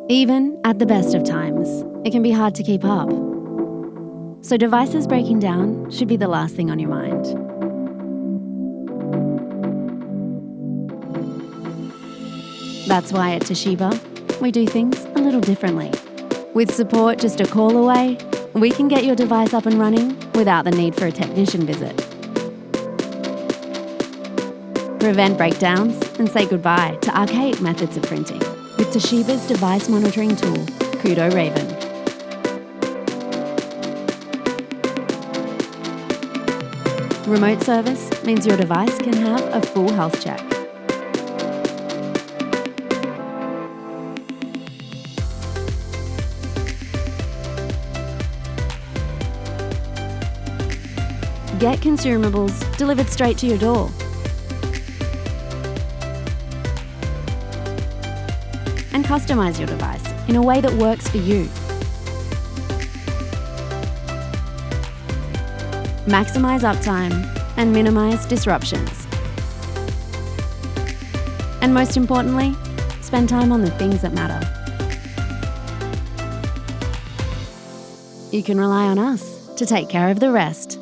Even at the best of times, it can be hard to keep up. So devices breaking down should be the last thing on your mind. That's why at Toshiba, we do things a little differently. With support just a call away, we can get your device up and running without the need for a technician visit. Prevent breakdowns and say goodbye to archaic methods of printing with Toshiba's device monitoring tool, Kōdo Raven. Remote service means your device can have a full health check. Get consumables delivered straight to your door. And customize your device in a way that works for you. Maximize uptime and minimize disruptions. And most importantly, spend time on the things that matter. You can rely on us to take care of the rest.